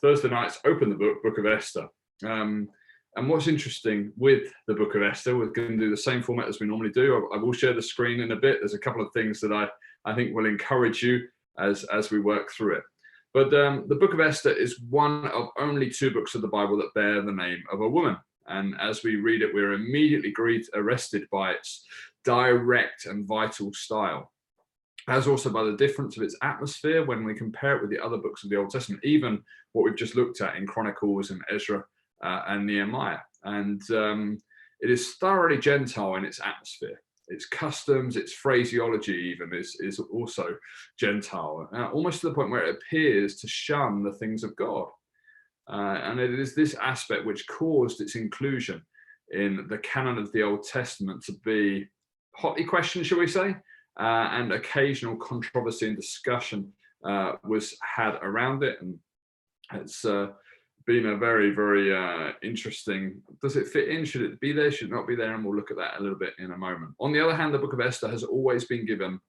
Thursday nights, open the book of Esther. And what's interesting with the book of Esther, we're going to do the same format as we normally do. I will share the screen in a bit. There's a couple of things that I think will encourage you as we work through it. But the book of Esther is one of only 2 books of the Bible that bear the name of a woman. And as we read it, we're immediately arrested by its direct and vital style, as also by the difference of its atmosphere when we compare it with the other books of the Old Testament, even what we've just looked at in Chronicles and Ezra and Nehemiah. And it is thoroughly Gentile in its atmosphere. Its customs, its phraseology even is also Gentile, almost to the point where it appears to shun the things of God. And it is this aspect which caused its inclusion in the canon of the Old Testament to be hotly questioned, shall we say, and occasional controversy and discussion was had around it. And it's been a very, very interesting, does it fit in? Should it be there? Should it not be there? And we'll look at that a little bit in a moment. On the other hand, the book of Esther has always been given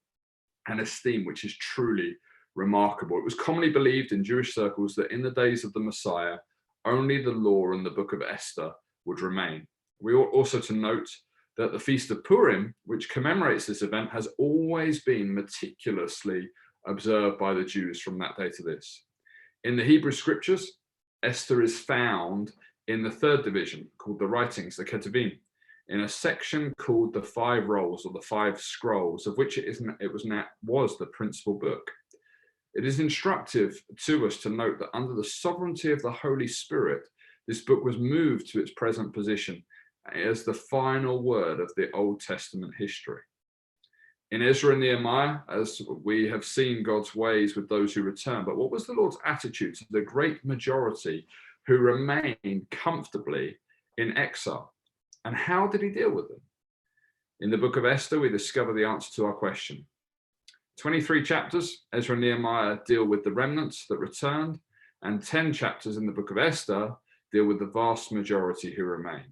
an esteem which is truly remarkable. It was commonly believed in Jewish circles that in the days of the Messiah, only the law and the book of Esther would remain. We ought also to note that the Feast of Purim, which commemorates this event, has always been meticulously observed by the Jews from that day to this. In the Hebrew scriptures, Esther is found in the 3rd division, called the Writings, the Ketuvim, in a section called the 5 Rolls, or the 5 Scrolls, of which was the principal book. It is instructive to us to note that under the sovereignty of the Holy Spirit, this book was moved to its present position as the final word of the Old Testament history. In Ezra and Nehemiah, as we have seen God's ways with those who return, but what was the Lord's attitude to the great majority who remained comfortably in exile? And how did he deal with them? In the book of Esther, we discover the answer to our question. 23 chapters, Ezra and Nehemiah deal with the remnants that returned, and 10 chapters in the book of Esther deal with the vast majority who remain.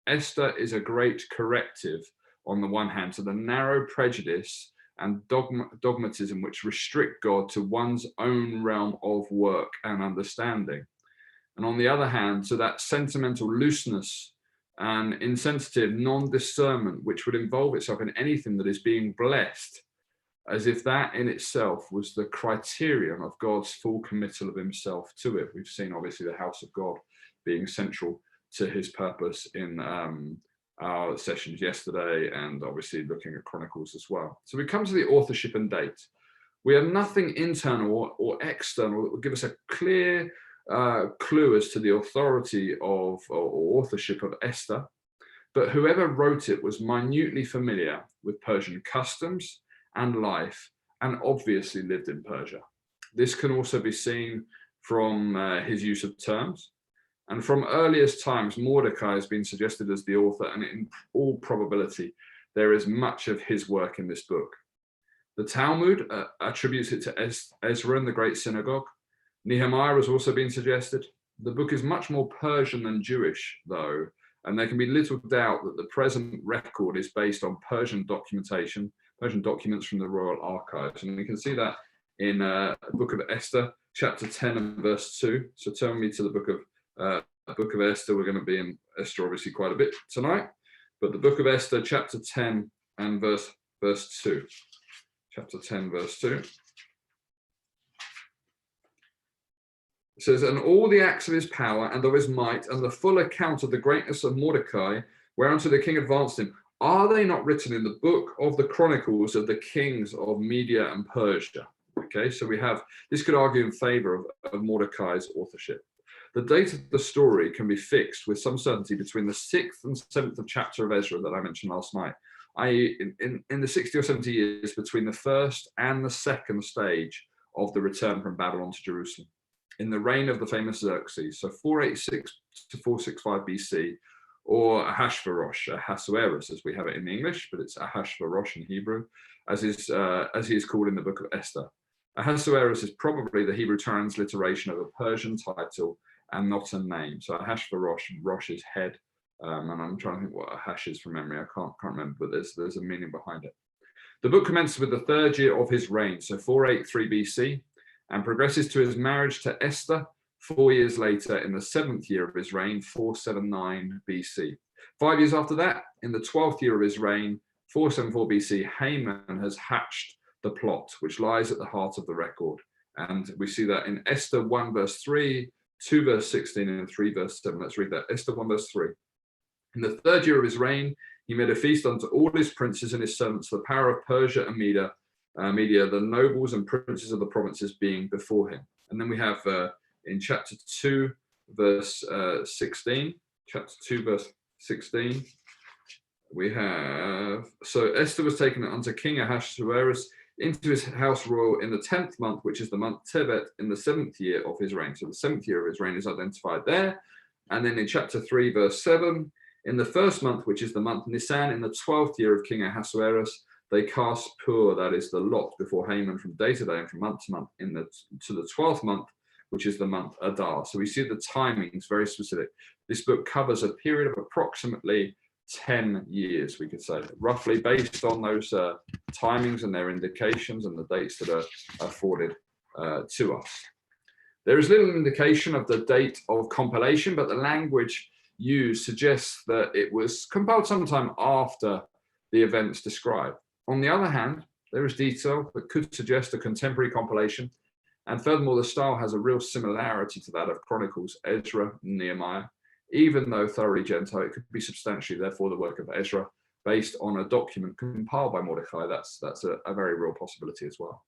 Esther is a great corrective, on the one hand, to the narrow prejudice and dogmatism which restrict God to one's own realm of work and understanding. And on the other hand, to that sentimental looseness and insensitive non-discernment which would involve itself in anything that is being blessed, as if that in itself was the criterion of God's full committal of himself to it. We've seen, obviously, the house of God being central to his purpose in our sessions yesterday, and obviously looking at Chronicles as well. So we come to the authorship and date. We have nothing internal or external that will give us a clear clue as to the authority of or authorship of Esther, but whoever wrote it was minutely familiar with Persian customs and life, and obviously lived in Persia. This can also be seen from his use of terms. And from earliest times, Mordecai has been suggested as the author, and in all probability, there is much of his work in this book. The Talmud attributes it to Ezra and the Great Synagogue. Nehemiah has also been suggested. The book is much more Persian than Jewish, though, and there can be little doubt that the present record is based on Persian documentation, Persian documents from the Royal Archives. And we can see that in the book of Esther, chapter 10 and verse 2. So turn me to the book of Esther. We're going to be in Esther obviously quite a bit tonight, but the book of Esther, chapter 10 and verse 2. Chapter 10, verse 2. It says, "And all the acts of his power and of his might, and the full account of the greatness of Mordecai, whereunto the king advanced him, are they not written in the book of the Chronicles of the kings of Media and Persia?" Okay, so we have, this could argue in favor of Mordecai's authorship. The date of the story can be fixed with some certainty between the 6th and 7th of chapter of Ezra that I mentioned last night, i.e. in the 60 or 70 years between the first and the second stage of the return from Babylon to Jerusalem, in the reign of the famous Xerxes, so 486 to 465 BC, or Ahasuerus, Ahasuerus as we have it in English, but it's Ahasuerus in Hebrew, as he is called in the book of Esther. Ahasuerus is probably the Hebrew transliteration of a Persian title and not a name. So Ahasuerus, Rosh is head, and I'm trying to think what Ahash is from memory. I can't remember, but there's a meaning behind it. The book commences with the 3rd year of his reign, so 483 BC, and progresses to his marriage to Esther, 4 years later, in the 7th year of his reign, 479 BC. 5 years after that, in the 12th year of his reign, 474 BC, Haman has hatched the plot, which lies at the heart of the record. And we see that in Esther 1 verse 3, 2 verse 16, and 3 verse 7. Let's read that. Esther 1 verse 3. In the 3rd year of his reign, he made a feast unto all his princes and his servants, the power of Persia and Media, the nobles and princes of the provinces being before him. And then we have in chapter 2, verse 16, chapter 2, verse 16, we have, so Esther was taken unto King Ahasuerus into his house royal in the 10th month, which is the month Tebet, in the 7th year of his reign. So the 7th year of his reign is identified there. And then in chapter 3, verse 7, in the 1st month, which is the month Nisan, in the 12th year of King Ahasuerus, they cast pur, that is the lot, before Haman from day to day and from month to month, to the 12th month, which is the month Adar. So we see the timings very specific. This book covers a period of approximately 10 years, we could say, roughly based on those timings and their indications and the dates that are afforded to us. There is little indication of the date of compilation, but the language used suggests that it was compiled sometime after the events described. On the other hand, there is detail that could suggest a contemporary compilation, and furthermore, the style has a real similarity to that of Chronicles, Ezra, and Nehemiah. Even though thoroughly Gentile, it could be substantially, therefore, the work of Ezra, based on a document compiled by Mordecai. That's a very real possibility as well.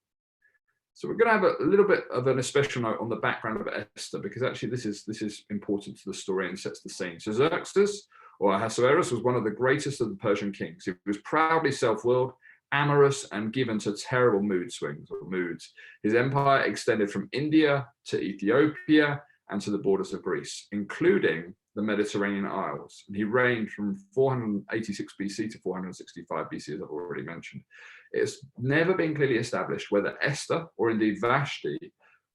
So we're going to have a little bit of an special note on the background of Esther, because actually this is important to the story and sets the scene. So Xerxes, or Ahasuerus, was one of the greatest of the Persian kings. He was proudly self-willed, amorous, and given to terrible mood swings or moods. His empire extended from India to Ethiopia and to the borders of Greece, including the Mediterranean Isles. And he reigned from 486 BC to 465 BC, as I've already mentioned. It's never been clearly established whether Esther, or indeed Vashti,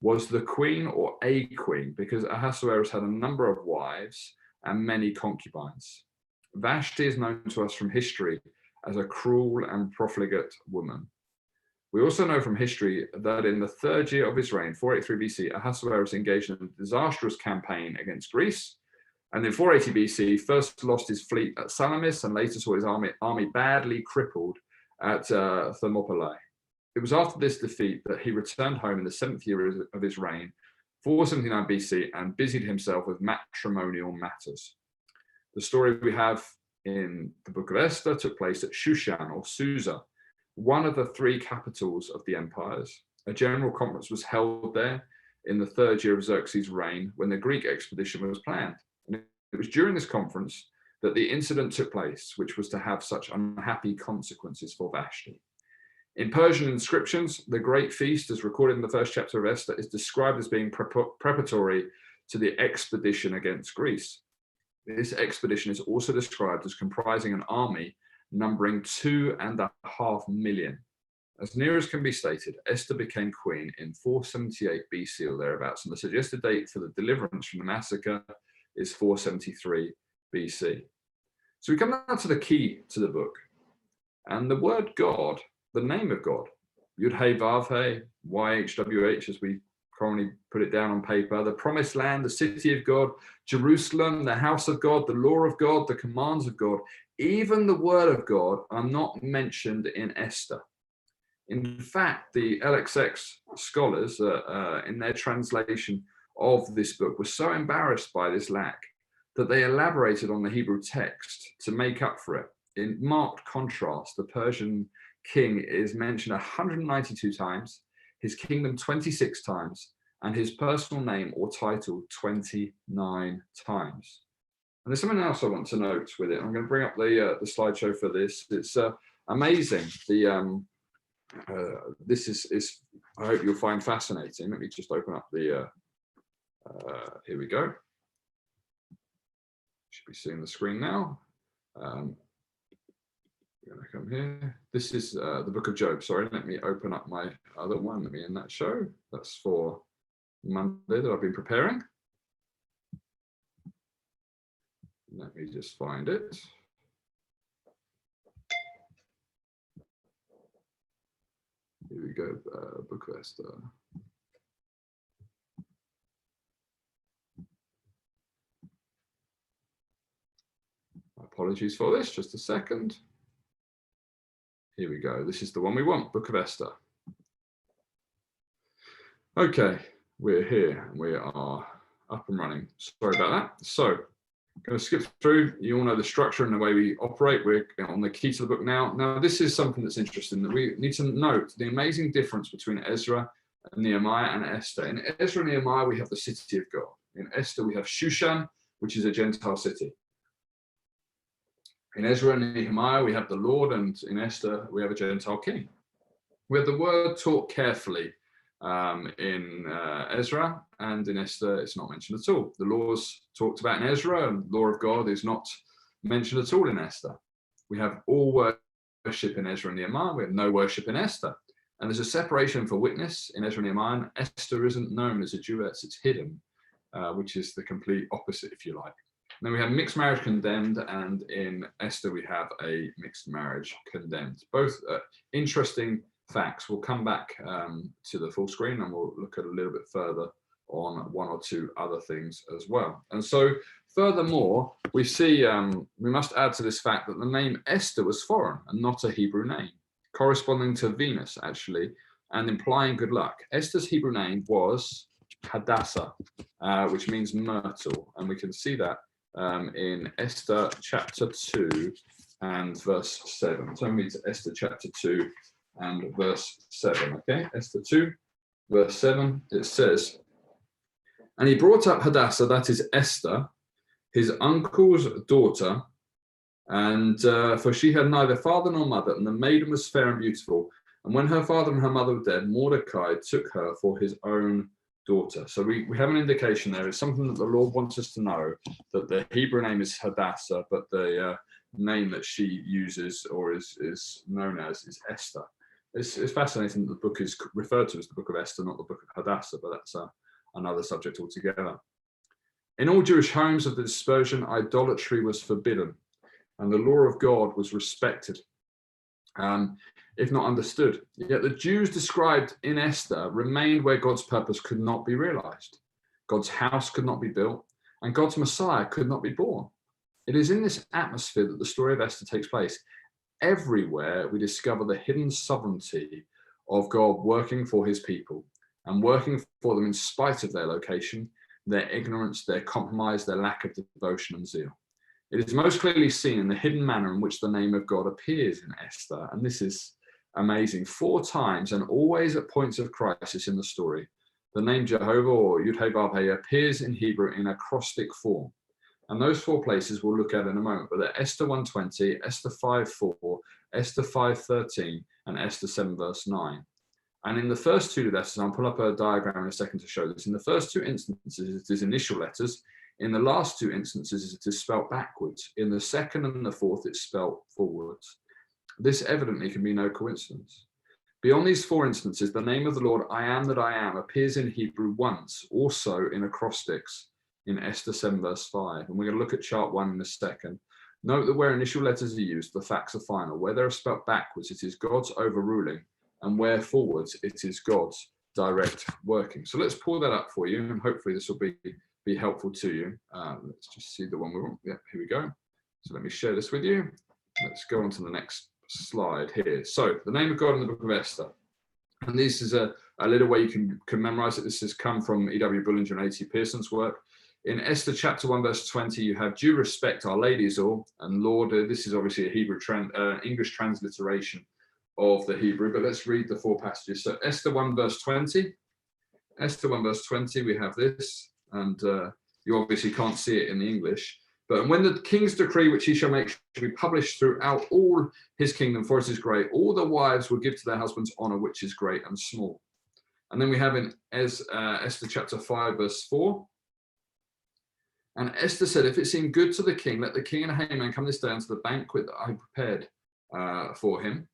was the queen or a queen, because Ahasuerus had a number of wives and many concubines. Vashti is known to us from history as a cruel and profligate woman. We also know from history that in the 3rd year of his reign, 483 BC, Ahasuerus engaged in a disastrous campaign against Greece. And in 480 BC, first lost his fleet at Salamis and later saw his army badly crippled at Thermopylae. It was after this defeat that he returned home in the 7th year of his reign, 479 BC, and busied himself with matrimonial matters. The story we have in the book of Esther took place at Shushan, or Susa, one of the 3 capitals of the empires. A general conference was held there in the 3rd year of Xerxes' reign when the Greek expedition was planned. And it was during this conference that the incident took place, which was to have such unhappy consequences for Vashti. In Persian inscriptions, the great feast, as recorded in the 1st chapter of Esther, is described as being preparatory to the expedition against Greece. This expedition is also described as comprising an army numbering 2.5 million. As near as can be stated, Esther became queen in 478 BC or thereabouts, and the suggested date for the deliverance from the massacre is 473 BC. So we come now to the key to the book. And the word God, the name of God, Yud-He, Vav-He, YHWH, as we commonly put it down on paper, the promised land, the city of God, Jerusalem, the house of God, the law of God, the commands of God, even the word of God are not mentioned in Esther. In fact, the LXX scholars, in their translation of this book, were so embarrassed by this lack that they elaborated on the Hebrew text to make up for it. In marked contrast, the Persian king is mentioned 192 times, his kingdom 26 times, and his personal name or title 29 times. And there's something else I want to note with it. I'm going to bring up the slideshow for this. It's amazing. This is I hope you'll find fascinating. Let me just open up the here we go. Should be seeing the screen now. We're going to come here. This is the book of Job. Sorry, let me open up my other one. Let me end that show. That's for Monday that I've been preparing. Let me just find it. Here we go, Book of Esther. Apologies for this, just a second. Here we go. This is the one we want, Book of Esther. Okay, we're here. We are up and running. Sorry about that. So I'm going to skip through. You all know the structure and the way we operate. We're on the key to the book now. Now, this is something that's interesting, that we need to note the amazing difference between Ezra and Nehemiah and Esther. In Ezra and Nehemiah, we have the city of God. In Esther, we have Shushan, which is a Gentile city. In Ezra and Nehemiah, we have the Lord, and in Esther, we have a Gentile king. We have the word taught carefully in Ezra, and in Esther, it's not mentioned at all. The laws talked about in Ezra, and the law of God is not mentioned at all in Esther. We have all worship in Ezra and Nehemiah. We have no worship in Esther. And there's a separation for witness in Ezra and Nehemiah. Esther isn't known as a Jewess, it's hidden, which is the complete opposite, if you like. Then we have mixed marriage condemned, and in Esther we have a mixed marriage condemned. Both interesting facts. We'll come back to the full screen and we'll look at a little bit further on one or two other things as well. And so furthermore, we see, we must add to this fact that the name Esther was foreign and not a Hebrew name, corresponding to Venus actually, and implying good luck. Esther's Hebrew name was Hadassah, which means myrtle, and we can see that in Esther chapter 2 and verse 7. Turn me to Esther chapter 2 and verse 7. Okay, Esther 2, verse 7, it says, "And he brought up Hadassah, that is Esther, his uncle's daughter, and for she had neither father nor mother, and the maiden was fair and beautiful. And when her father and her mother were dead, Mordecai took her for his own daughter." So we have an indication there. It's something that the Lord wants us to know, that the Hebrew name is Hadassah, but the name that she uses or is known as is Esther. It's fascinating that the book is referred to as the Book of Esther, not the Book of Hadassah, but that's another subject altogether. "In all Jewish homes of the dispersion, idolatry was forbidden, and the law of God was respected, if not understood. Yet the Jews described in Esther remained where God's purpose could not be realized. God's house could not be built, and God's Messiah could not be born. It is in this atmosphere that the story of Esther takes place. Everywhere we discover the hidden sovereignty of God working for his people and working for them in spite of their location, their ignorance, their compromise, their lack of devotion and zeal. It is most clearly seen in the hidden manner in which the name of God appears in Esther. And this is amazing. 4 times, and always at points of crisis in the story, the name Jehovah or Yud-Heh-Vav-Heh appears in Hebrew in acrostic form. And those 4 places we'll look at in a moment, but they're Esther 1:20, Esther 5:4, Esther 5:13, and Esther 7 verse 9. And in the first 2 letters, I'll pull up a diagram in a second to show this. In the first 2 instances, it is initial letters. In the last 2 instances, it is spelt backwards. In the second and the fourth, it's spelt forwards. This evidently can be no coincidence. Beyond these 4 instances, the name of the Lord, I am that I am, appears in Hebrew once, also in acrostics in Esther 7 verse 5. And we're going to look at chart 1 in a second. Note that where initial letters are used, the facts are final. Where they're spelt backwards, it is God's overruling. And where forwards, it is God's direct working. So let's pull that up for you, and hopefully this will be helpful to you. Let's just see the one we want. Yeah, here we go. So let me share this with you. Let's go on to the next slide here. So the name of God in the book of Esther. And this is a little way you can memorize it. This has come from E.W. Bullinger and A.T. Pearson's work. In Esther chapter 1 verse 20, you have due respect our ladies all, and Lord, this is obviously a Hebrew English transliteration of the Hebrew, but let's read the 4 passages. So Esther 1 verse 20, Esther 1 verse 20, we have this, and you obviously can't see it in the English. But when the king's decree which he shall make shall be published throughout all his kingdom, for it is great, all the wives will give to their husbands honor, which is great and small. And then we have in Esther chapter 5 verse 4, and Esther said, if it seemed good to the king, let the king and Haman come this day unto the banquet that I prepared for him.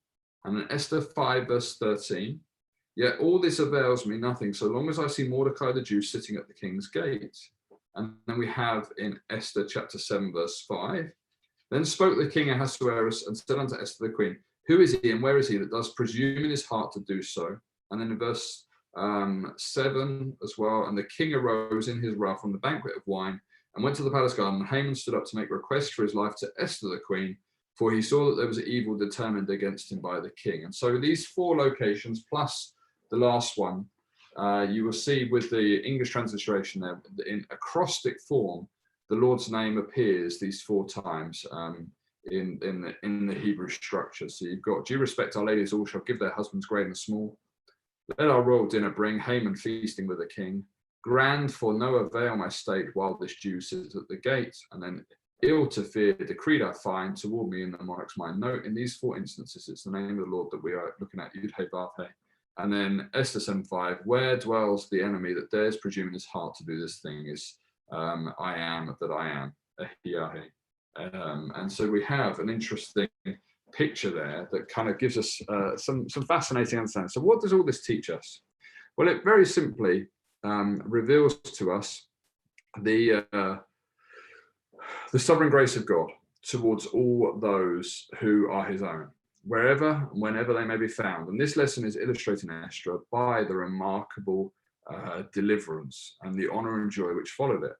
And then Esther 5 verse 13, yet all this avails me nothing, so long as I see Mordecai the Jew sitting at the king's gate. And then we have in Esther chapter 7 verse 5, then spoke the king Ahasuerus and said unto Esther the queen, who is he and where is he that does presume in his heart to do so? And then in verse 7 as well. And the king arose in his wrath from the banquet of wine and went to the palace garden. And Haman stood up to make request for his life to Esther the queen, for he saw that there was evil determined against him by the king. And so these 4 locations plus the last one, you will see with the English transliteration there, in acrostic form, the Lord's name appears these 4 times in the Hebrew structure. So you've got, due respect our ladies all shall give their husbands great and small. Let our royal dinner bring, Haman feasting with the king. Grand for no avail my state while this Jew sits at the gate. And then ill to fear decreed I find toward me in the monarch's mind. Note in these 4 instances, it's the name of the Lord that we are looking at, Yud He Vav He. And then Esther 7:5, where dwells the enemy that dares presume in his heart to do this thing is I am that I am, and so we have an interesting picture there that kind of gives us some fascinating understanding. So what does all this teach us? Well, it very simply reveals to us the sovereign grace of God towards all those who are his own, wherever and whenever they may be found. And this lesson is illustrated in Esther by the remarkable deliverance and the honor and joy which followed it.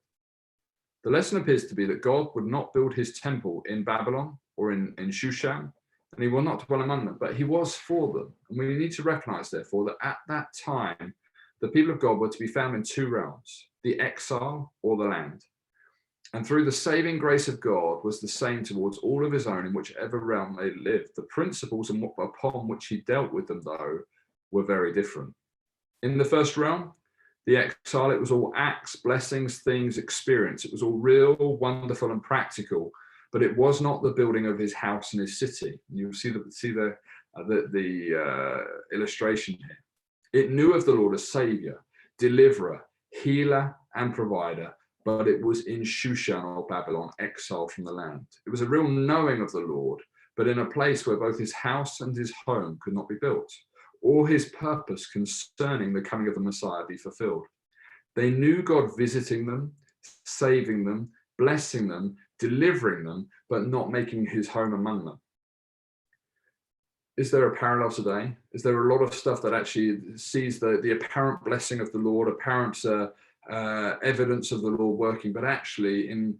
The lesson appears to be that God would not build his temple in Babylon or in Shushan, and he will not dwell among them, but he was for them. And we need to recognize, therefore, that at that time, the people of God were to be found in 2 realms, the exile or the land. And through the saving grace of God was the same towards all of his own in whichever realm they lived. The principles upon which he dealt with them, though, were very different. In the first realm, the exile, it was all acts, blessings, things, experience. It was all real, wonderful, and practical, but it was not the building of his house and his city. You'll see the illustration here. It knew of the Lord as Savior, deliverer, healer, and provider, but it was in Shushan or Babylon, exiled from the land. It was a real knowing of the Lord, but in a place where both his house and his home could not be built, or his purpose concerning the coming of the Messiah be fulfilled. They knew God visiting them, saving them, blessing them, delivering them, but not making his home among them. Is there a parallel today? Is there a lot of stuff that actually sees the apparent blessing of the Lord, apparent evidence of the Lord working, but actually in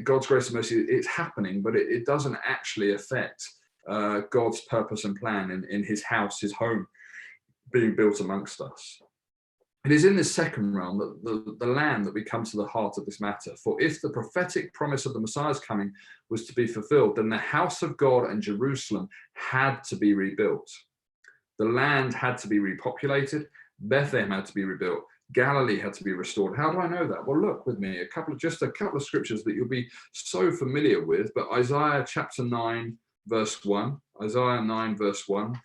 God's grace and mercy, it's happening, but it doesn't actually affect God's purpose and plan in his house, his home being built amongst us. It is in this second realm that the land that we come to the heart of this matter. For if the prophetic promise of the Messiah's coming was to be fulfilled, then the house of God and Jerusalem had to be rebuilt. The land had to be repopulated. Bethlehem had to be rebuilt. Galilee had to be restored. How do I know that? Well, look with me, just a couple of scriptures that you'll be so familiar with, but Isaiah chapter 9, verse 1. Isaiah 9, verse 1.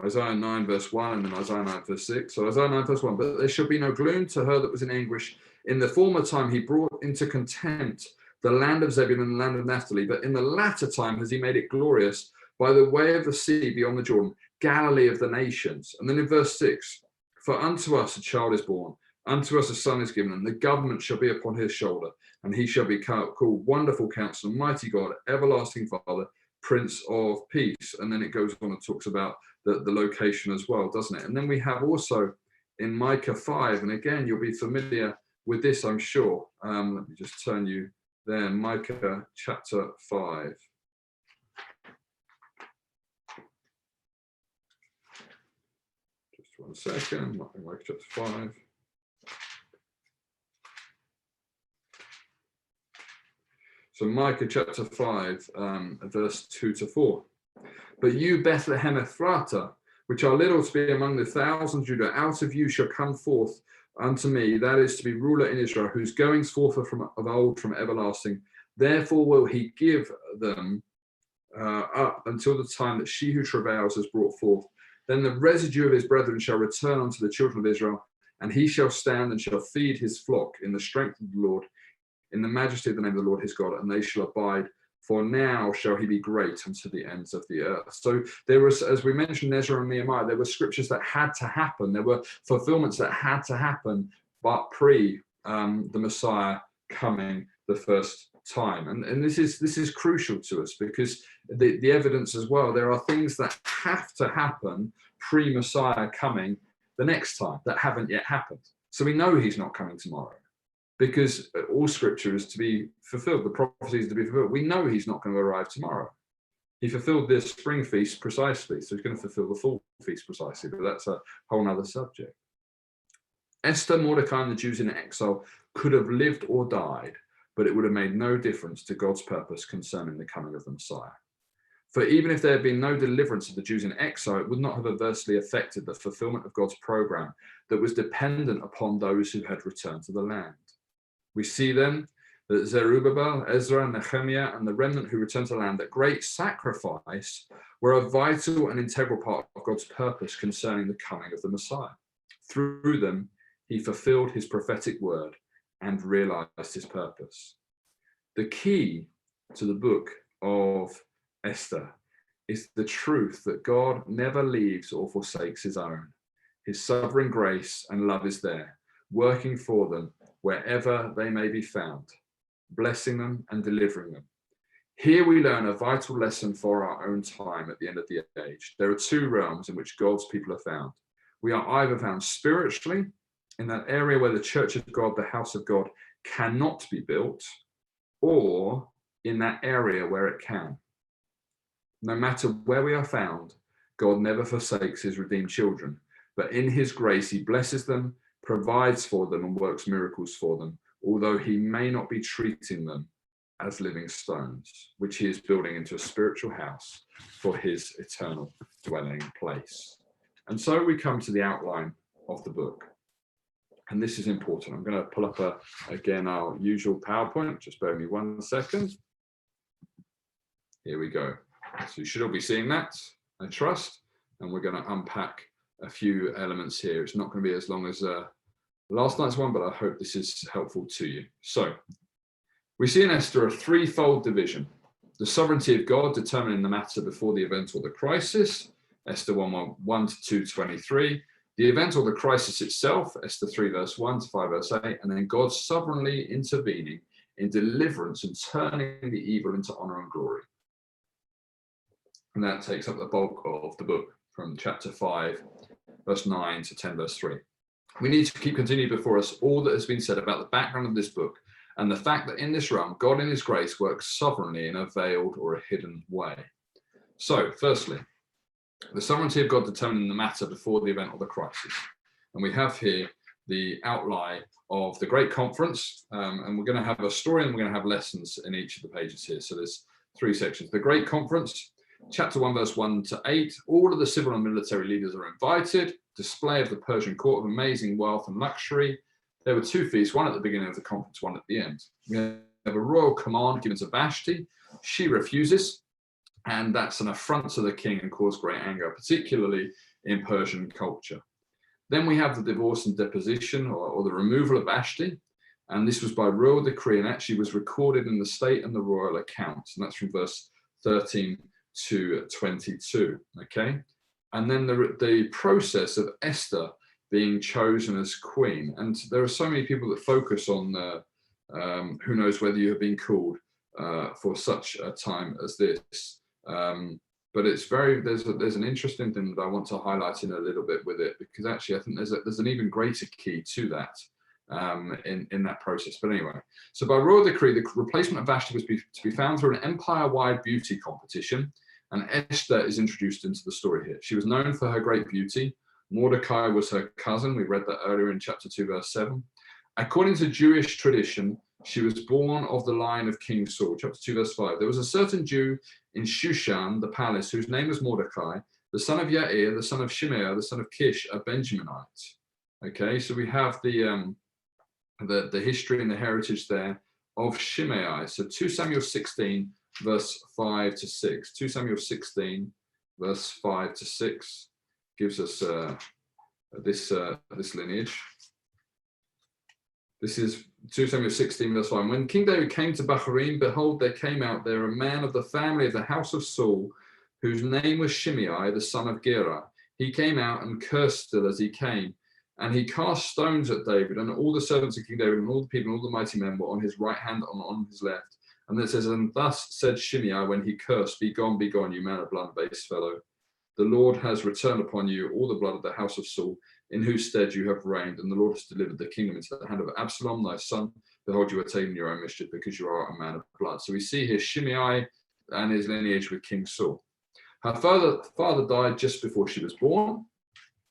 Isaiah 9, verse 1, and then Isaiah 9, verse 6. So Isaiah 9, verse 1. But there shall be no gloom to her that was in anguish. In the former time he brought into contempt the land of Zebulun and the land of Naphtali, but in the latter time has he made it glorious by the way of the sea beyond the Jordan, Galilee of the nations. And then in verse 6, for unto us a child is born, unto us a son is given, and the government shall be upon his shoulder, and he shall be called Wonderful Counselor, Mighty God, Everlasting Father, Prince of Peace. And then it goes on and talks about the location as well, doesn't it? And then we have also in Micah 5, and again, you'll be familiar with this, I'm sure. Let me just turn you there, Micah chapter 5. Just 1 second, Micah chapter 5. So Micah chapter 5, verse 2 to 4. But you, Bethlehem Ephratah, which are little to be among the thousands Judah, out of you shall come forth unto me, that is to be ruler in Israel, whose goings forth are from of old, from everlasting. Therefore will he give them up until the time that she who travails has brought forth. Then the residue of his brethren shall return unto the children of Israel, and he shall stand and shall feed his flock in the strength of the Lord, in the majesty of the name of the Lord his God, and they shall abide. For now shall he be great unto the ends of the earth. So there was, as we mentioned, Ezra and Nehemiah, there were scriptures that had to happen. There were fulfillments that had to happen, but pre the Messiah coming the first time. And this is crucial to us, because the evidence as well, there are things that have to happen pre-Messiah coming the next time that haven't yet happened. So we know he's not coming tomorrow, because all scripture is to be fulfilled. The prophecy is to be fulfilled. We know he's not going to arrive tomorrow. He fulfilled the spring feast precisely, so he's going to fulfill the fall feast precisely, but that's a whole nother subject. Esther, Mordecai, and the Jews in exile could have lived or died, but it would have made no difference to God's purpose concerning the coming of the Messiah. For even if there had been no deliverance of the Jews in exile, it would not have adversely affected the fulfillment of God's program that was dependent upon those who had returned to the land. We see then that Zerubbabel, Ezra, Nehemiah, and the remnant who returned to the land, that great sacrifice, were a vital and integral part of God's purpose concerning the coming of the Messiah. Through them, he fulfilled his prophetic word and realized his purpose. The key to the book of Esther is the truth that God never leaves or forsakes his own. His sovereign grace and love is there, working for them wherever they may be found, blessing them and delivering them. Here we learn a vital lesson for our own time at the end of the age. There are two realms in which God's people are found. We are either found spiritually, in that area where the church of God, the house of God, cannot be built, or in that area where it can. No matter where we are found, God never forsakes his redeemed children, but in his grace, he blesses them, provides for them, and works miracles for them, although he may not be treating them as living stones, which he is building into a spiritual house for his eternal dwelling place. And so we come to the outline of the book. And this is important. I'm going to pull up again our usual PowerPoint. Just bear with me 1 second. Here we go. So you should all be seeing that, I trust. And we're going to unpack a few elements here. It's not going to be as long as last night's one, but I hope this is helpful to you. So we see in Esther a threefold division. The sovereignty of God determining the matter before the event or the crisis, Esther 1 to 2:23. The event or the crisis itself, Esther 3 verse 1 to 5 verse 8, and then God sovereignly intervening in deliverance and turning the evil into honor and glory. And that takes up the bulk of the book from chapter 5 verse 9 to 10 verse 3. We need to keep continuing before us all that has been said about the background of this book and the fact that in this realm, God in his grace works sovereignly in a veiled or a hidden way. So, firstly, the sovereignty of God determining the matter before the event or the crisis. And we have here the outline of the Great Conference, and we're going to have a story and we're going to have lessons in each of the pages here. So there's 3 sections. The Great Conference, chapter 1, verse 1 to 8. All of the civil and military leaders are invited. Display of the Persian court of amazing wealth and luxury. There were 2 feasts, one at the beginning of the conference, one at the end. We have a royal command given to Vashti. She refuses. And that's an affront to the king and caused great anger, particularly in Persian culture. Then we have the divorce and deposition or the removal of Vashti. And this was by royal decree and actually was recorded in the state and the royal accounts. And that's from verse 13 to 22. Okay. And then the process of Esther being chosen as queen. And there are so many people that focus on who knows whether you have been called for such a time as this. But it's there's an interesting thing that I want to highlight in a little bit with it, because actually I think there's an even greater key to that in that process. But anyway, so by royal decree, the replacement of Vashti was to be found through an empire-wide beauty competition, and Esther is introduced into the story here. She was known for her great beauty. Mordecai was her cousin. We read that earlier in chapter 2, verse 7. According to Jewish tradition, she was born of the line of King Saul. Chapter 2, verse 5. There was a certain Jew in Shushan, the palace, whose name was Mordecai, the son of Yair, the son of Shimei, the son of Kish, a Benjaminite. Okay, so we have the history and the heritage there of Shimei. So 2 Samuel 16, verse 5 to 6. 2 Samuel 16, verse 5 to 6 gives us this lineage. This is 2 Samuel 16, verse 5. When King David came to Bahurim, behold, there came out there a man of the family of the house of Saul, whose name was Shimei, the son of Gera. He came out and cursed still as he came. And he cast stones at David, and all the servants of King David and all the people and all the mighty men were on his right hand and on his left. And then it says, and thus said Shimei when he cursed, be gone, you man of blood, base fellow. The Lord has returned upon you all the blood of the house of Saul, in whose stead you have reigned, and the Lord has delivered the kingdom into the hand of Absalom, thy son. Behold, you are taking your own mischief, because you are a man of blood. So we see here Shimei and his lineage with King Saul. Her father died just before she was born,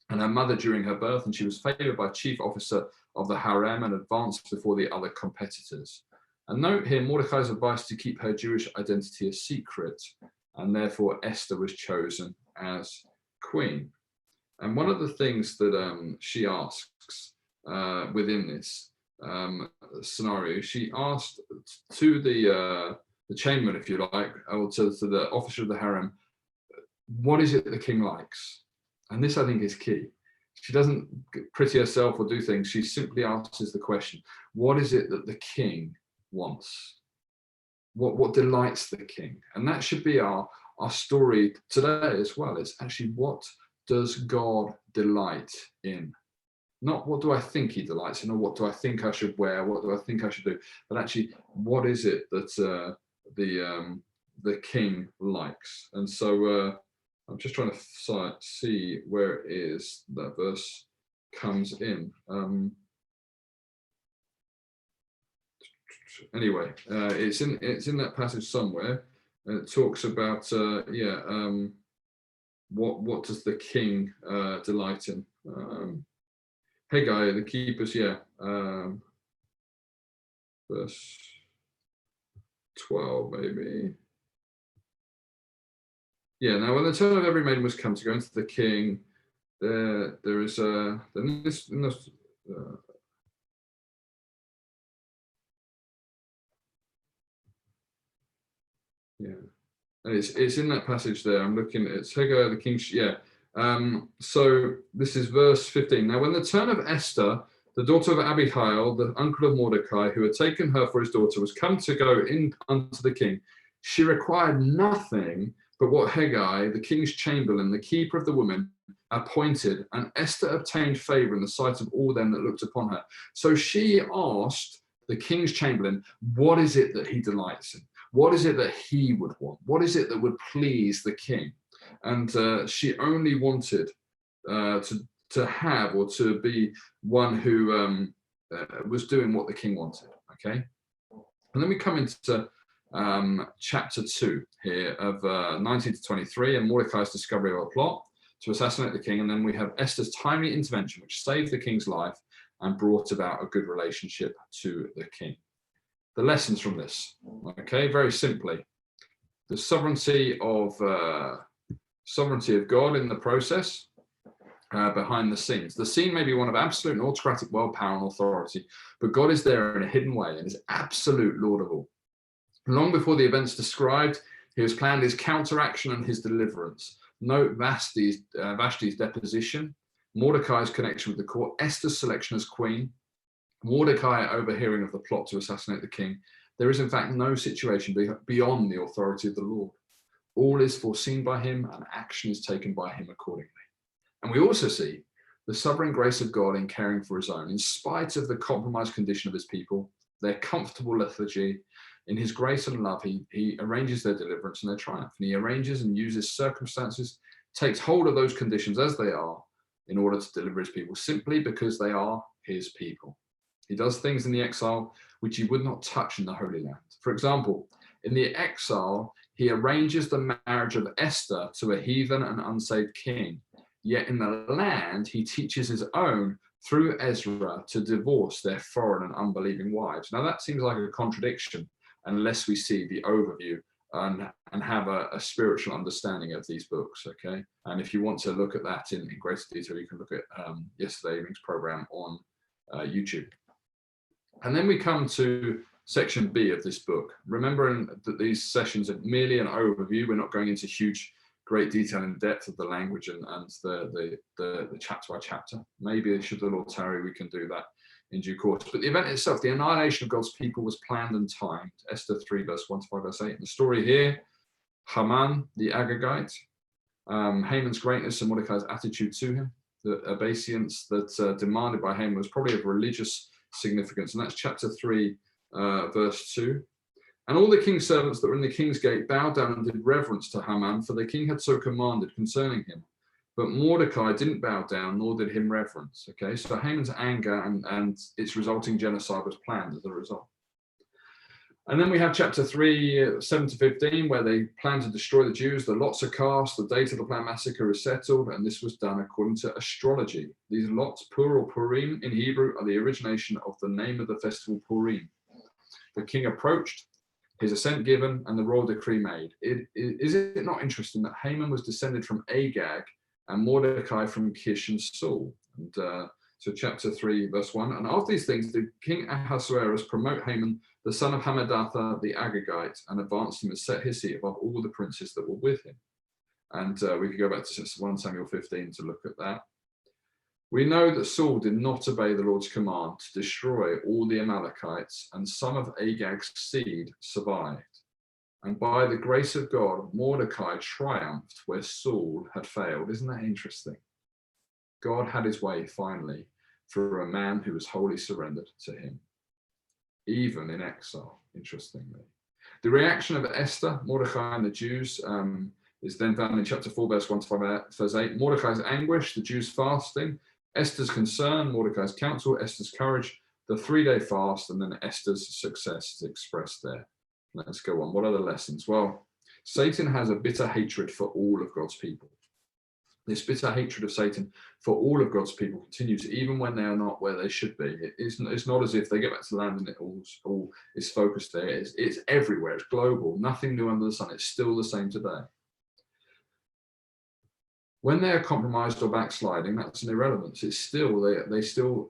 and her mother during her birth, and she was favored by chief officer of the harem and advanced before the other competitors. And note here Mordecai's advice to keep her Jewish identity a secret, and therefore Esther was chosen as queen. And one of the things that she asks within this scenario, she asked to the chamberlain, if you like, or to the officer of the harem, what is it that the king likes? And this, I think, is key. She doesn't pretty herself or do things. She simply answers the question, what is it that the king wants? What delights the king? And that should be our story today as well. It's actually, what does God delight in? Not what do I think he delights in, or what do I think I should wear, what do I think I should do, but actually, what is it that the king likes? And so I'm just trying to see where it is that verse comes in. Anyway, it's in that passage somewhere, and it talks about what does the king delight in? Haggai, the keepers, verse 12 maybe. Yeah, now when the turn of every maiden was come to go into the king, there is a and it's in that passage there. I'm looking at it's Haggai the king. So this is verse 15. Now when the turn of Esther, the daughter of Abihail, the uncle of Mordecai, who had taken her for his daughter, was come to go in unto the king, she required nothing but what Haggai, the king's chamberlain, the keeper of the women, appointed, and Esther obtained favor in the sight of all them that looked upon her. So she asked the king's chamberlain, what is it that he delights in? What is it that he would want? What is it that would please the king? And she only wanted to have, or to be one who was doing what the king wanted. Okay, and then we come into chapter 2 here of 19 to 23, and Mordecai's discovery of a plot to assassinate the king, and then we have Esther's timely intervention, which saved the king's life and brought about a good relationship to the king. The lessons from this, okay, very simply, the sovereignty of God in the process, behind the scenes. The scene may be one of absolute and autocratic world power and authority, but God is there in a hidden way and is absolute Lord of all. Long before the events described, he has planned his counteraction and his deliverance. Note Vashti's deposition, Mordecai's connection with the court, Esther's selection as queen, Mordecai overhearing of the plot to assassinate the king. There is in fact no situation beyond the authority of the Lord. All is foreseen by him, and action is taken by him accordingly. And we also see the sovereign grace of God in caring for his own, in spite of the compromised condition of his people, their comfortable lethargy. In his grace and love, he arranges their deliverance and their triumph. And he arranges and uses circumstances, takes hold of those conditions as they are, in order to deliver his people, simply because they are his people. He does things in the exile which he would not touch in the Holy Land. For example, in the exile, he arranges the marriage of Esther to a heathen and unsaved king. Yet in the land, he teaches his own through Ezra to divorce their foreign and unbelieving wives. Now that seems like a contradiction unless we see the overview and have a spiritual understanding of these books, okay? And if you want to look at that in greater detail, you can look at yesterday evening's program on YouTube. And then we come to section B of this book, remembering that these sessions are merely an overview. We're not going into great detail and depth of the language and the chapter by chapter. Maybe should the Lord tarry, we can do that in due course. But the event itself, the annihilation of God's people, was planned and timed. Esther 3 verse 1 to 5 verse 8. And the story here, Haman the Agagite, Haman's greatness and Mordecai's attitude to him, the obeisance that demanded by Haman was probably of religious significance, and that's chapter 3 verse 2. And all the king's servants that were in the king's gate bowed down and did reverence to Haman, for the king had so commanded concerning him. But Mordecai didn't bow down, nor did him reverence. Okay, so Haman's anger and its resulting genocide was planned as a result. And then we have chapter 3, 7 to 15, where they plan to destroy the Jews. The lots are cast, the date of the planned massacre is settled, and this was done according to astrology. These lots, Pur or Purim in Hebrew, are the origination of the name of the festival Purim. The king approached, his assent given, and the royal decree made. Is it not interesting that Haman was descended from Agag and Mordecai from Kish and Saul? And so chapter 3, verse 1. And after these things, did King Ahasuerus promote Haman, the son of Hammedatha the Agagite, and advanced him and set his seat above all the princes that were with him. And we could go back to 1 Samuel 15 to look at that. We know that Saul did not obey the Lord's command to destroy all the Amalekites, and some of Agag's seed survived. And by the grace of God, Mordecai triumphed where Saul had failed. Isn't that interesting? God had his way finally through a man who was wholly surrendered to him, even in exile, interestingly. The reaction of Esther, Mordecai, and the Jews is then found in chapter 4, verse 1 to 5, verse 8. Mordecai's anguish, the Jews fasting, Esther's concern, Mordecai's counsel, Esther's courage, the 3-day fast, and then Esther's success is expressed there. Let's go on. What are the lessons? Well, Satan has a bitter hatred for all of God's people. This bitter hatred of Satan for all of God's people continues even when they are not where they should be. It's not as if they get back to the land and it all is focused there. It's everywhere. It's global. Nothing new under the sun. It's still the same today. When they are compromised or backsliding, that's an irrelevance. It's still,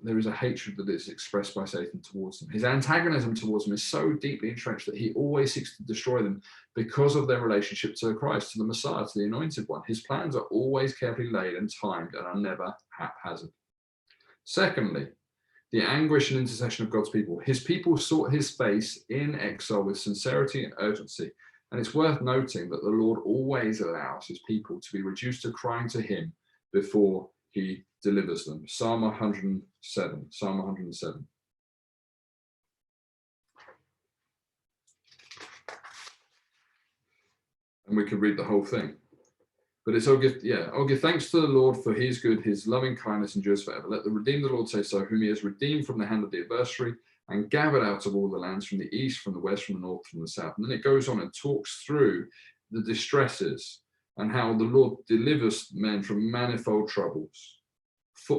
there is a hatred that is expressed by Satan towards them. His antagonism towards them is so deeply entrenched that he always seeks to destroy them because of their relationship to Christ, to the Messiah, to the Anointed One. His plans are always carefully laid and timed and are never haphazard. Secondly, the anguish and intercession of God's people. His people sought his face in exile with sincerity and urgency. And it's worth noting that the Lord always allows his people to be reduced to crying to him before he delivers them. Psalm 107. Psalm 107. And we could read the whole thing. But it's, I'll give thanks to the Lord for he is good, his loving kindness endures forever. Let the redeemed of the Lord say so, whom he has redeemed from the hand of the adversary, and gathered out of all the lands, from the east, from the west, from the north, from the south. And then it goes on and talks through the distresses and how the Lord delivers men from manifold troubles.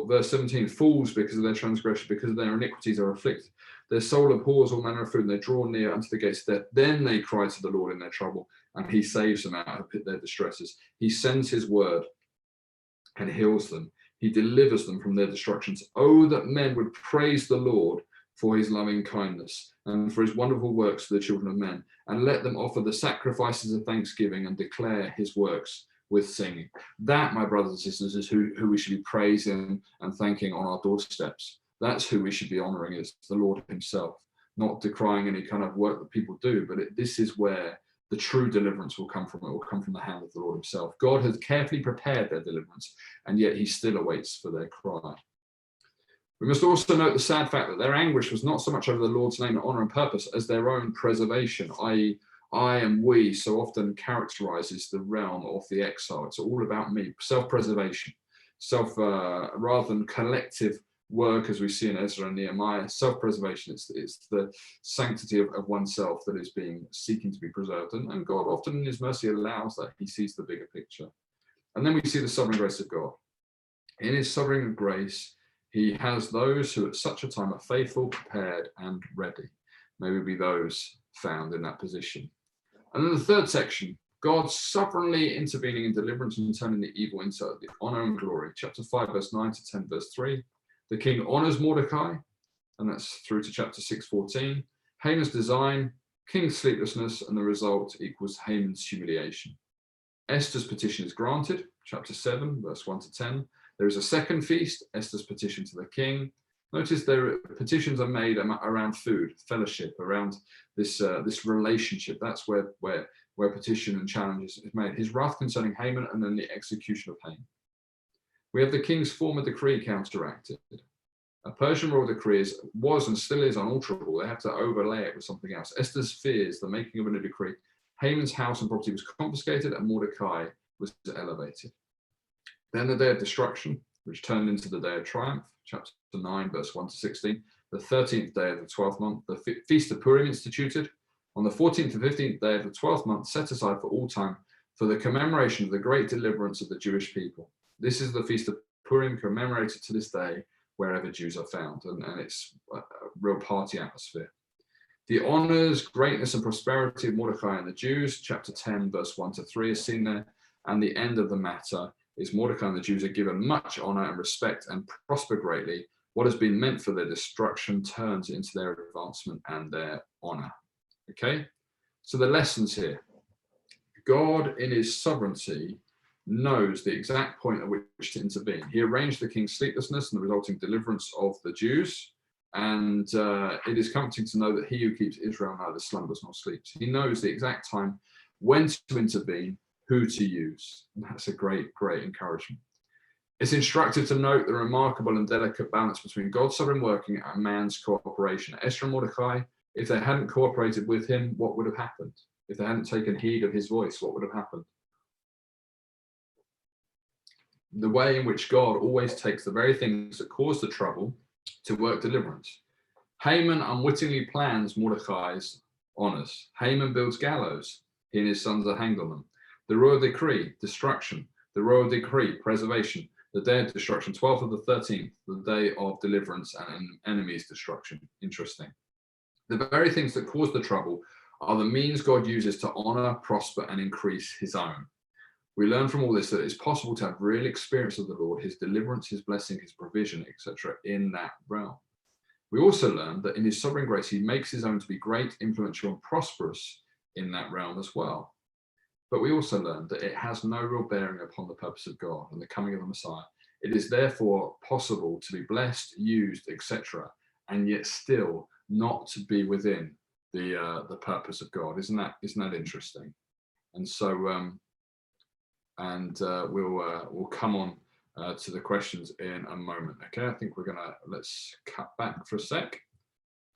Verse 17, fools because of their transgression, because of their iniquities are afflicted. Their soul abhors all manner of food, and they draw near unto the gates of death. Then they cry to the Lord in their trouble, and he saves them out of their distresses. He sends his word and heals them. He delivers them from their destructions. Oh, that men would praise the Lord for his loving kindness and for his wonderful works to the children of men, and let them offer the sacrifices of thanksgiving and declare his works with singing. That, my brothers and sisters, is who we should be praising and thanking on our doorsteps. That's who we should be honoring, is the Lord himself, not decrying any kind of work that people do, but this is where the true deliverance will come from. It will come from the hand of the Lord himself. God has carefully prepared their deliverance, and yet he still awaits for their cry. We must also note the sad fact that their anguish was not so much over the Lord's name and honor and purpose as their own preservation, i.e. I and we so often characterizes the realm of the exile. It's all about me, self-preservation, rather than collective work as we see in Ezra and Nehemiah. Self-preservation, it's the sanctity of oneself that is seeking to be preserved. And God often in his mercy allows that. He sees the bigger picture. And then we see the sovereign grace of God. In his sovereign grace, he has those who at such a time are faithful, prepared, and ready. May we be those found in that position. And then the third section, God sovereignly intervening in deliverance and turning the evil into the honor and glory. Chapter 5, verse 9 to 10, verse 3. The king honors Mordecai, and that's through to chapter 6:14. Haman's design, king's sleeplessness, and the result equals Haman's humiliation. Esther's petition is granted, chapter 7, verse 1 to 10. There is a second feast, Esther's petition to the king. Notice their petitions are made around food, fellowship, around this relationship. That's where petition and challenge is made. His wrath concerning Haman, and then the execution of Haman. We have the king's former decree counteracted. A Persian royal decree was and still is unalterable. They have to overlay it with something else. Esther's fears, the making of a new decree. Haman's house and property was confiscated, and Mordecai was elevated. Then the day of destruction, which turned into the day of triumph, chapter 9, verse 1 to 16. The 13th day of the 12th month, the Feast of Purim instituted. On the 14th and 15th day of the 12th month, set aside for all time, for the commemoration of the great deliverance of the Jewish people. This is the Feast of Purim, commemorated to this day, wherever Jews are found, and it's a real party atmosphere. The honors, greatness, and prosperity of Mordecai and the Jews, chapter 10, verse 1 to 3 is seen there, and the end of the matter is Mordecai and the Jews are given much honor and respect and prosper greatly. What has been meant for their destruction turns into their advancement and their honor. Okay, so the lessons here. God, in his sovereignty, knows the exact point at which to intervene. He arranged the king's sleeplessness and the resulting deliverance of the Jews. And it is comforting to know that he who keeps Israel neither slumbers nor sleeps. He knows the exact time when to intervene, who to use. And that's a great, great encouragement. It's instructive to note the remarkable and delicate balance between God's sovereign working and man's cooperation. Esther and Mordecai, if they hadn't cooperated with him, what would have happened? If they hadn't taken heed of his voice, what would have happened? The way in which God always takes the very things that cause the trouble to work deliverance. Haman unwittingly plans Mordecai's honors. Haman builds gallows. He and his sons are hanged on them. The royal decree, destruction. The royal decree, preservation. The day of destruction, 12th of the 13th, the day of deliverance and enemy's destruction. Interesting. The very things that cause the trouble are the means God uses to honor, prosper, and increase his own. We learn from all this that it's possible to have real experience of the Lord, his deliverance, his blessing, his provision, etc., in that realm. We also learn that in his sovereign grace, he makes his own to be great, influential, and prosperous in that realm as well. But we also learn that it has no real bearing upon the purpose of God and the coming of the Messiah. It is therefore possible to be blessed, used, etc., and yet still not to be within the purpose of God. Isn't that interesting? And so we'll come on to the questions in a moment. Okay, I think let's cut back for a sec,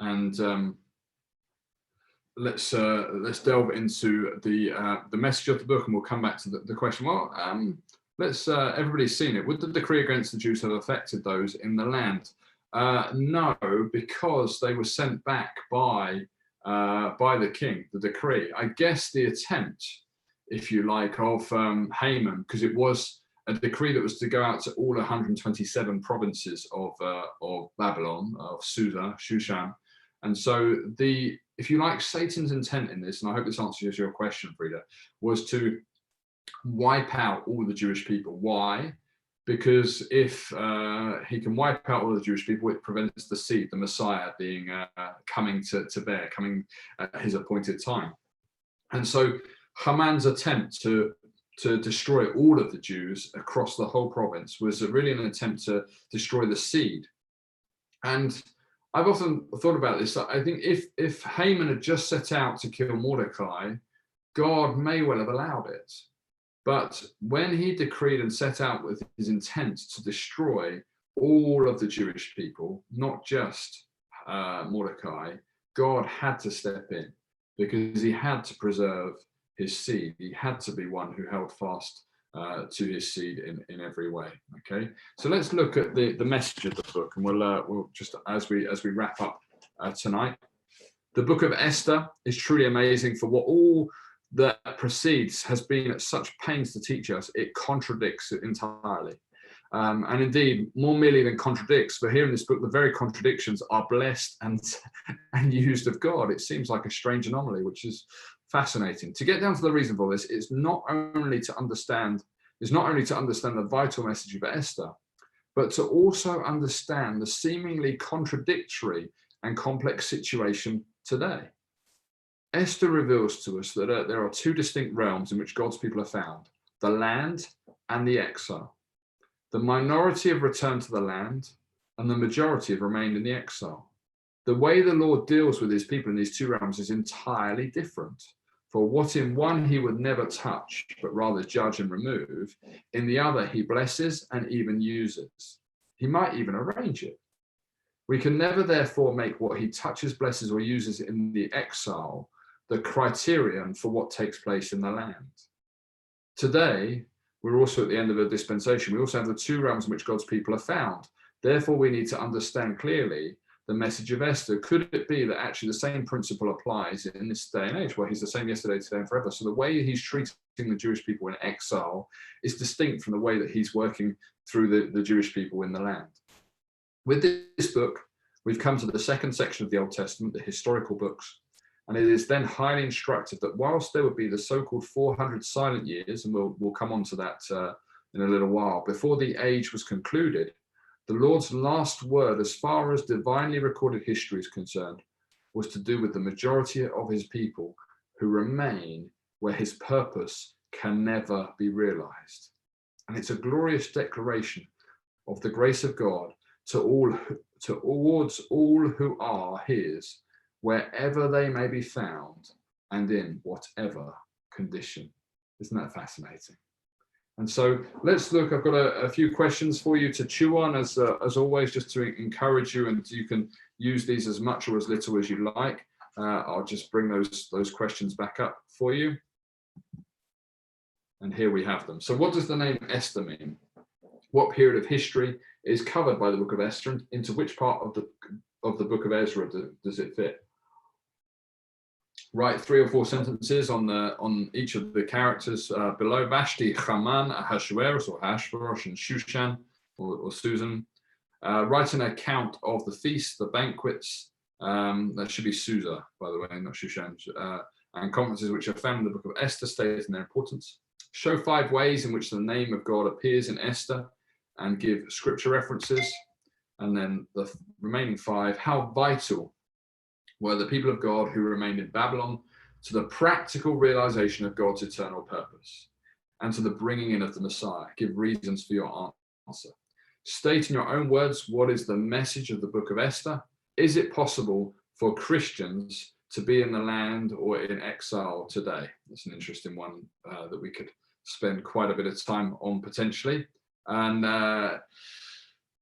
and let's delve into the message of the book, and we'll come back to the question. Well, everybody's seen it. Would the decree against the Jews have affected those in the land? No, because they were sent back by the king, the decree. I guess the attempt, if you like, of Haman, because it was a decree that was to go out to all 127 provinces of Babylon, of Susa, Shushan. And so if you like, Satan's intent in this, and I hope this answers your question, Frida, was to wipe out all the Jewish people. Why? Because if he can wipe out all the Jewish people, it prevents the seed, the Messiah, being coming to bear, coming at his appointed time. And so Haman's attempt to destroy all of the Jews across the whole province was really an attempt to destroy the seed. And I've often thought about this. I think if Haman had just set out to kill Mordecai, God may well have allowed it. But when he decreed and set out with his intent to destroy all of the Jewish people, not just Mordecai, God had to step in because he had to preserve his seed. He had to be one who held fast to his seed in every way. Okay, so let's look at the message of the book, and we'll just as we wrap up tonight. The book of Esther is truly amazing for what all that precedes has been at such pains to teach us. It contradicts it entirely. And indeed, more merely than contradicts, but here in this book, the very contradictions are blessed and used of God. It seems like a strange anomaly, which is fascinating. To get down to the reason for this, is not only to understand the vital message of Esther, but to also understand the seemingly contradictory and complex situation today. Esther reveals to us that there are two distinct realms in which God's people are found: the land and the exile. The minority have returned to the land, and the majority have remained in the exile. The way the Lord deals with his people in these two realms is entirely different. For what in one he would never touch, but rather judge and remove, in the other he blesses and even uses. He might even arrange it. We can never therefore make what he touches, blesses, or uses in the exile the criterion for what takes place in the land. Today, we're also at the end of a dispensation. We also have the two realms in which God's people are found. Therefore, we need to understand clearly the message of Esther. Could it be that actually the same principle applies in this day and age, where he's the same yesterday, today, and forever? So the way he's treating the Jewish people in exile is distinct from the way that he's working through the Jewish people in the land. With this book, we've come to the second section of the Old Testament, the historical books, and it is then highly instructive that whilst there would be the so-called 400 silent years, and we'll come on to that in a little while, before the age was concluded, the Lord's last word, as far as divinely recorded history is concerned, was to do with the majority of his people who remain where his purpose can never be realized. And it's a glorious declaration of the grace of God towards all who are his, wherever they may be found and in whatever condition. Isn't that fascinating? And so let's look. I've got a few questions for you to chew on, as always, just to encourage you, and you can use these as much or as little as you like. I'll just bring those questions back up for you. And here we have them. So what does the name Esther mean? What period of history is covered by the book of Esther, and into which part of the book of Ezra does it fit? Write 3 or 4 sentences on each of the characters below. Vashti, Haman, Ahasuerus, or Hashverosh, and Shushan, or Susan. Write an account of the feast, the banquets. That should be Susa, by the way, not Shushan. And conferences which are found in the book of Esther, stating their importance. Show 5 ways in which the name of God appears in Esther, and give scripture references. And then the remaining 5, how vital were the people of God who remained in Babylon to the practical realization of God's eternal purpose and to the bringing in of the Messiah. Give reasons for your answer. State in your own words, what is the message of the book of Esther? Is it possible for Christians to be in the land or in exile today? That's an interesting one that we could spend quite a bit of time on potentially. And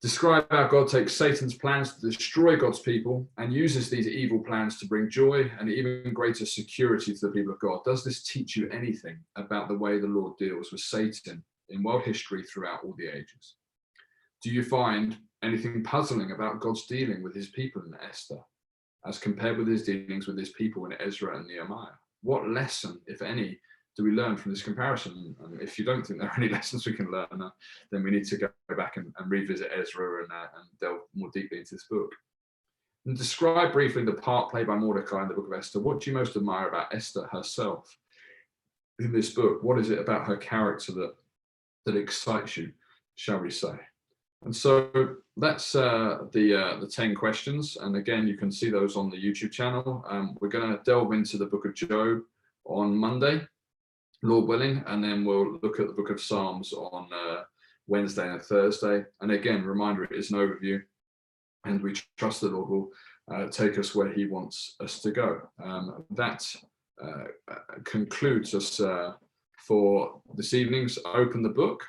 describe how God takes Satan's plans to destroy God's people and uses these evil plans to bring joy and even greater security to the people of God. Does this teach you anything about the way the Lord deals with Satan in world history throughout all the ages? Do you find anything puzzling about God's dealing with his people in Esther as compared with his dealings with his people in Ezra and Nehemiah? What lesson, if any, do we learn from this comparison? And if you don't think there are any lessons we can learn, then we need to go back and revisit Ezra and delve more deeply into this book. And describe briefly the part played by Mordecai in the book of Esther. What do you most admire about Esther herself in this book? What is it about her character that excites you, shall we say? And so that's the 10 questions. And again, you can see those on the YouTube channel. We're going to delve into the book of Job on Monday, Lord willing, and then we'll look at the book of Psalms on Wednesday and Thursday. And again, reminder, it is an overview, and we trust the Lord will take us where he wants us to go. That concludes us for this evening's Open the Book.